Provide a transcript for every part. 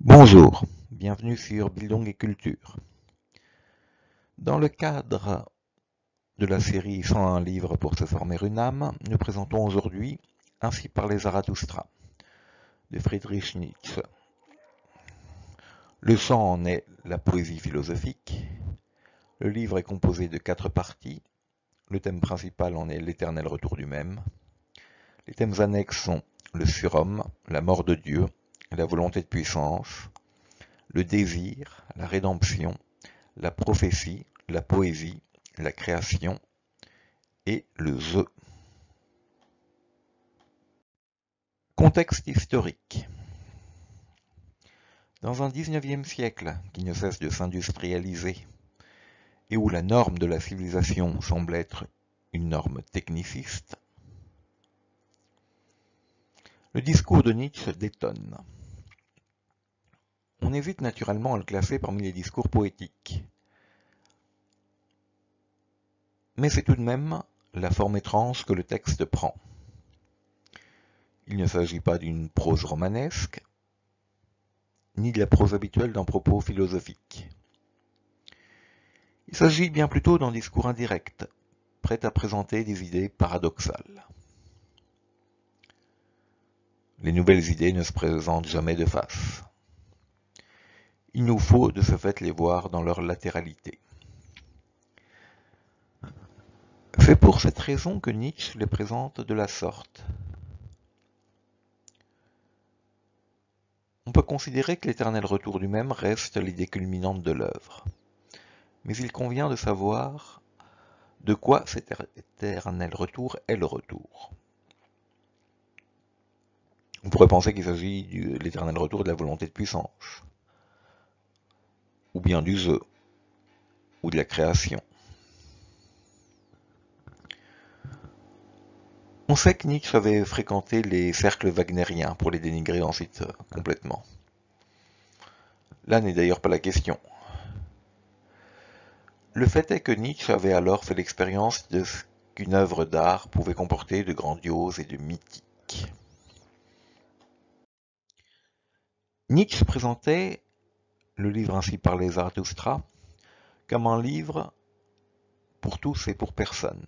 Bonjour, bienvenue sur Bildung et Culture. Dans le cadre de la série 101 livres pour se former une âme, nous présentons aujourd'hui Ainsi parlait Zarathustra de Friedrich Nietzsche. Le 100 en est la poésie philosophique. Le livre est composé de 4 parties. Le thème principal en est l'éternel retour du même. Les thèmes annexes sont le surhomme, la mort de Dieu, la volonté de puissance, le désir, la rédemption, la prophétie, la poésie, la création et le jeu. Contexte historique. Dans un 19e siècle qui ne cesse de s'industrialiser et où la norme de la civilisation semble être une norme techniciste, le discours de Nietzsche détonne. On hésite naturellement à le classer parmi les discours poétiques. Mais c'est tout de même la forme étrange que le texte prend. Il ne s'agit pas d'une prose romanesque, ni de la prose habituelle d'un propos philosophique. Il s'agit bien plutôt d'un discours indirect, prêt à présenter des idées paradoxales. Les nouvelles idées ne se présentent jamais de face. Il nous faut de ce fait les voir dans leur latéralité. C'est pour cette raison que Nietzsche les présente de la sorte. On peut considérer que l'éternel retour du même reste l'idée culminante de l'œuvre. Mais il convient de savoir de quoi cet éternel retour est le retour. On pourrait penser qu'il s'agit de l'éternel retour de la volonté de puissance, ou bien du jeu, ou de la création. On sait que Nietzsche avait fréquenté les cercles wagnériens pour les dénigrer ensuite complètement. Là n'est d'ailleurs pas la question. Le fait est que Nietzsche avait alors fait l'expérience de ce qu'une œuvre d'art pouvait comporter de grandiose et de mythique. Nietzsche présentait le livre Ainsi parlait Zarathustra comme un livre pour tous et pour personne.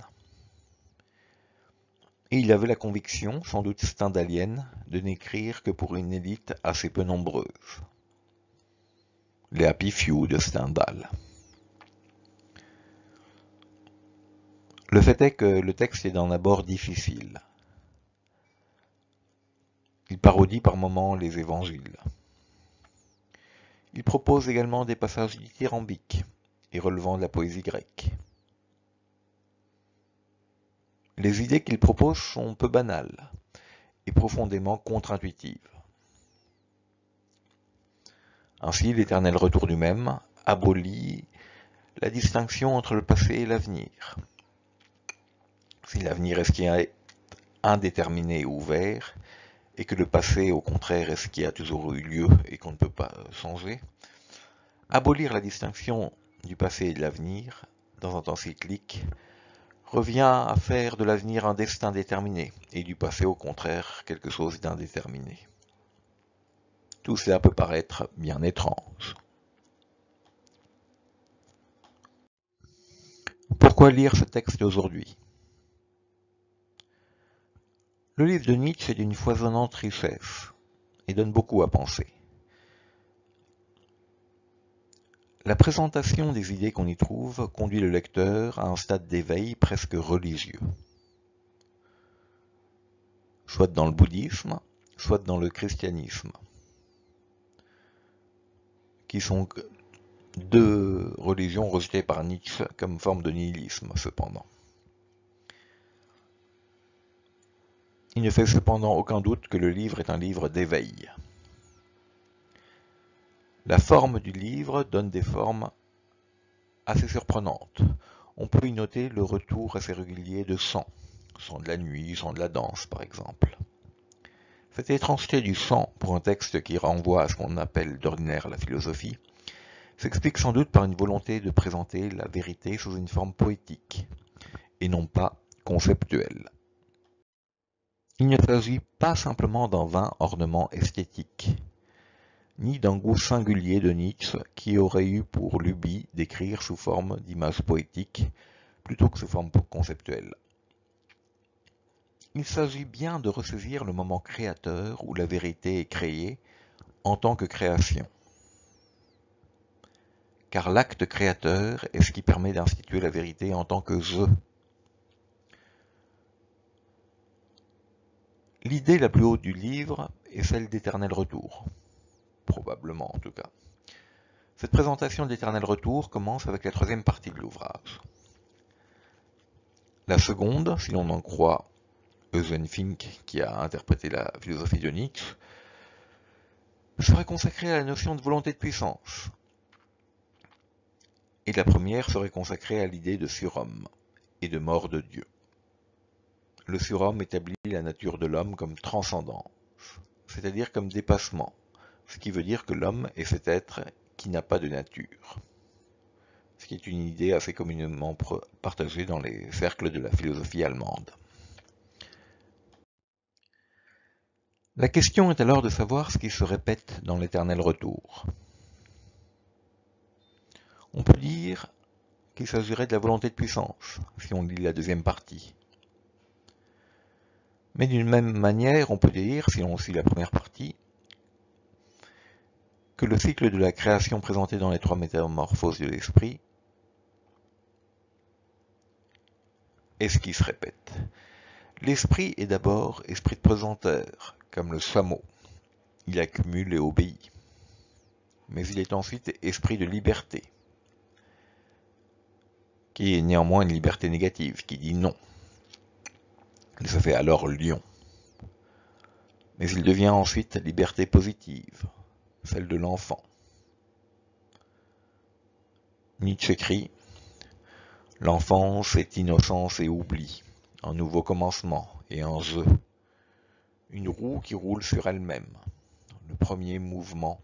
Et il avait la conviction, sans doute stendhalienne, de n'écrire que pour une élite assez peu nombreuse. Les Happy Few de Stendhal. Le fait est que le texte est d'un abord difficile. Il parodie par moments les évangiles. Il propose également des passages dithyrambiques et relevant de la poésie grecque. Les idées qu'il propose sont peu banales et profondément contre-intuitives. Ainsi, l'éternel retour du même abolit la distinction entre le passé et l'avenir. Si l'avenir est ce qui est indéterminé et ouvert, et que le passé, au contraire, est ce qui a toujours eu lieu et qu'on ne peut pas changer, abolir la distinction du passé et de l'avenir, dans un temps cyclique, revient à faire de l'avenir un destin déterminé, et du passé, au contraire, quelque chose d'indéterminé. Tout cela peut paraître bien étrange. Pourquoi lire ce texte aujourd'hui ? Le livre de Nietzsche est d'une foisonnante richesse, et donne beaucoup à penser. La présentation des idées qu'on y trouve conduit le lecteur à un stade d'éveil presque religieux. Soit dans le bouddhisme, soit dans le christianisme, qui sont deux religions rejetées par Nietzsche comme forme de nihilisme cependant. Il ne fait cependant aucun doute que le livre est un livre d'éveil. La forme du livre donne des formes assez surprenantes. On peut y noter le retour assez régulier de chants de la nuit, chants de la danse par exemple. Cette étrangeté du chant pour un texte qui renvoie à ce qu'on appelle d'ordinaire la philosophie s'explique sans doute par une volonté de présenter la vérité sous une forme poétique, et non pas conceptuelle. Il ne s'agit pas simplement d'un vain ornement esthétique. ni d'un goût singulier de Nietzsche qui aurait eu pour lubie d'écrire sous forme d'images poétiques plutôt que sous forme conceptuelle. Il s'agit bien de ressaisir le moment créateur où la vérité est créée en tant que création. Car l'acte créateur est ce qui permet d'instituer la vérité en tant que je. L'idée la plus haute du livre est celle d'éternel retour. Probablement en tout cas. Cette présentation d'éternel retour commence avec la troisième partie de l'ouvrage. La seconde, si l'on en croit Eugen Fink qui a interprété la philosophie de Nietzsche, serait consacrée à la notion de volonté de puissance. Et la première serait consacrée à l'idée de surhomme et de mort de Dieu. Le surhomme établit la nature de l'homme comme transcendance, c'est-à-dire comme dépassement, ce qui veut dire que l'homme est cet être qui n'a pas de nature, ce qui est une idée assez communément partagée dans les cercles de la philosophie allemande. La question est alors de savoir ce qui se répète dans l'éternel retour. On peut dire qu'il s'agirait de la volonté de puissance, si on lit la deuxième partie. Mais d'une même manière, on peut dire, si on suit la première partie, que le cycle de la création présenté dans les trois métamorphoses de l'esprit est ce qui se répète. L'esprit est d'abord esprit de pesanteur, comme le chameau. Il accumule et obéit. Mais il est ensuite esprit de liberté, qui est néanmoins une liberté négative, qui dit non. Il se fait alors lion. Mais il devient ensuite liberté positive, celle de l'enfant. Nietzsche écrit « L'enfance est innocence et oubli, un nouveau commencement et un jeu, une roue qui roule sur elle-même, le premier mouvement,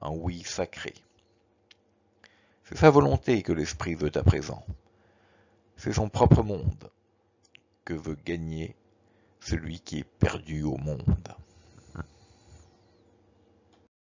un oui sacré. » C'est sa volonté que l'esprit veut à présent. C'est son propre monde que veut gagner celui qui est perdu au monde.